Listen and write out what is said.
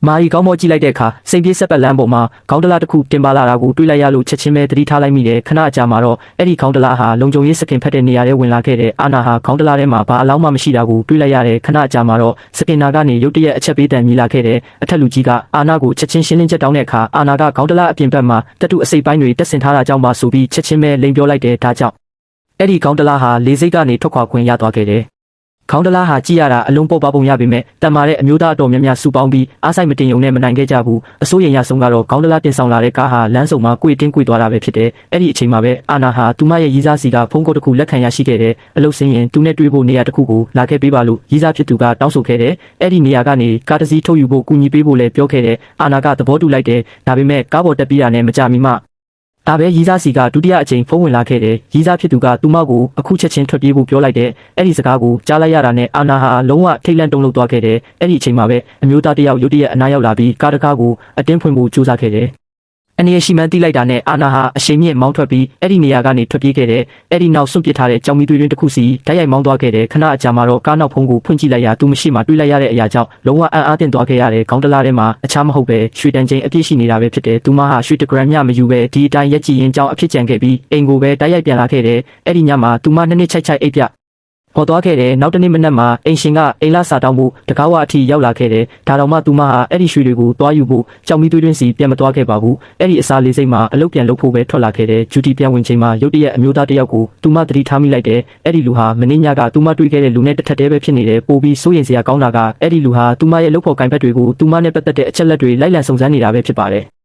မာရီကောင်းမောကြည့်လိုက်တဲ့အခါစိန်ပြေးဆက်ပတ်လမ်းပေါ်မှာခေါင်းတလားတစ်ခုတင်ပါလာတာကိုတွေးလိုက်ရလို့ချက်ချင်းပဲသတိထားလိုက်မိတယ်ခဏအကြာမှာတော့အဲ့ဒီခေါင်းတလားဟာလုံခြုံရေးစကင်ဖက်တဲ့နေရာထဲဝင်လာခဲ့တဲ့အာနာဟာခေါင်းတလားထဲမှာဘာအလောင်းမှမရှိတာကိုတွေးလိုက်ရတယ်ခဏအကြာမှာတော့စကင်နာကနေရုတ်တရက်အချက်ပေးတန်မြည်လာခဲ့တဲ့အထက်လူကြီးကအာနာကိုချက်ချင်းရှင်းလင်းချက်တောင်းတဲ့အခါအာနာကခေါင်းတလားအပြင်ဘက်မှာတတုအစိပ်ပိုင်းတွေတက်ဆင်ထားတာကြောင့်ပါဆိုပြီးချက်ချင်းပဲလိန်ပြောလိုက်တယ်ဒါကြောင့်အဲ့ဒီခေါင်းတလားဟာလေစိတ်ကနေထွက်ခွာခွင့်ရသွားခဲ့တယ်ခေါင်းတလားဟာကြည့်ရတာအလုံးပေါ်ပါပုံရပေမဲ့တန်မာတဲ့အမျိုးသားအတော်များများစုပေါင်းပြီးအားဆိုင်မတင်ုံနဲ့မနိုင်ခဲ့ကြဘူးအစိုးရရဆုံးကတော့ခေါင်းတလားတင်ဆောင်လာတဲ့ကားဟာလမ်းစုံမှာကွေတင်းကွေသွားတာပဲဖြစ်တယ်အဲ့ဒီအချိန်မှာပဲအာနာဟာသူမရဲ့ရီးစားစီကဖုန်းကုတ်တစ်ခုလက်ခံရရှိခဲ့တယ်အလုပ်စင်းရင်သူနဲ့တွေ့ဖို့နေရာတစ်ခုကိုလာခဲ့ပေးပါလို့ရီးစားဖြစ်သူကတောင်းဆိုခဲ့တယ်အဲ့ဒီနေရာကနေကားတစ်စီးထုတ်ယူဖို့ကူညီပေးဖို့လည်းပြောခဲ့တယ်အာနာကသဘောတူလိုက်တယ်ဒါပေမဲ့ကားပေါ်တက်ပြီးတာနဲ့မကြမီမှဒါပဲရီးစားစီကဒုတိယအကြိမ်ဖုန်းဝင်လာခဲ့တယ်ရီးစားဖြစ်သူကသူမကိုအခုချက်ချင်းထွက်ပြေးဖို့ပြောလိုက်တယ်အဲ့ဒီစကားကိုကြားလိုက်ရတာနဲ့အာနာဟာလုံးဝထိတ်လန့်တုန်လှုပ်သွားခဲ့တယ်အဲ့ဒီအချိန်မှာပဲအမျိုးသားတစ်ယောက်ရုတ်တရက်အနားရောက်လာပြီးကားတကားကိုအတင်းဖွင့်ဖို့ကြိုးစားခဲ့တယ်အနေရှိမှန်းသိလိုက်တာနဲ့အာနာဟာအရှိန်မြင့်မောင်းထွက်ပြီးအဲ့ဒီနေရာကနေထွက်ပြေးခဲ့တယ်အဲ့ဒီနောက်စွန့်ပစ်ထားတဲ့ကြောင်မီသွေးတွင်းတစ်ခုစီဓာတ်ရိုက်မောင်းသွားခဲ့တယ်ခဏအကြာမှာတော့ကားနောက်ဖုံးကိုဖွင့်ကြည့်လိုက်ရသူမရှိမှတွေးလိုက်ရတဲ့အရာကြောင့်လုံးဝအံ့အားသင့်သွားခဲ့ရတယ်ခေါင်းတလားထဲမှာအခြားမဟုတ်ပဲရွှေတန်ချင်းအပြည့်ရှိနေတာပဲဖြစ်တယ်သူမဟာရွှေတဂရမ်မျှမယူပဲဒီအတိုင်းရက်ကြည့်ရင်ကြောင်အဖြစ်ကြံခဲ့ပြီးအိမ်ကိုပဲဓာတ်ရိုက်ပြန်လာခဲ့တယ်အဲ့ဒီညမှာသူမနှစ်နှစ်ချိုက်ချိုက်အိပ်ပြပေါ်သွားခဲ့တယ်နောက်တနေ့မနက်မှာအိမ်ရှင်ကအိမ်လာစာတောင်းဖို့တကားဝအထိရောက်လာခဲ့တယ်ဒါတော့မှသူမဟာအဲ့ဒီရွှေတွေကိုတွားယူဖို့ကြောင်မီသွေးတွင်းစီပြန်မသွားခဲ့ပါဘူးအဲ့ဒီအစားလေးစိတ်မှာအလုပ်ပြန်လုပ်ဖို့ပဲထွက်လာခဲ့တယ်ဂျူတီပြန်ဝင်ချိန်မှာရုတ်တရက်အမျိုးသားတစ်ယောက်ကိုသူမသတိထားမိလိုက်တယ်အဲ့ဒီလူဟာမင်းညကသူမတွေ့ခဲ့တဲ့လူနဲ့တစ်ထက်တည်းပဲဖြစ်နေတယ်ပိုပြီးစိုးရိမ်စရာကောင်းတာကအဲ့ဒီလူဟာသူမရဲ့လုပ်ဖို့ကင်ဘက်တွေကိုသူမနဲ့ပတ်သက်တဲ့အချက်လက်တွေလိုက်လံစုံစမ်းနေတာပဲဖြစ်ပါတယ်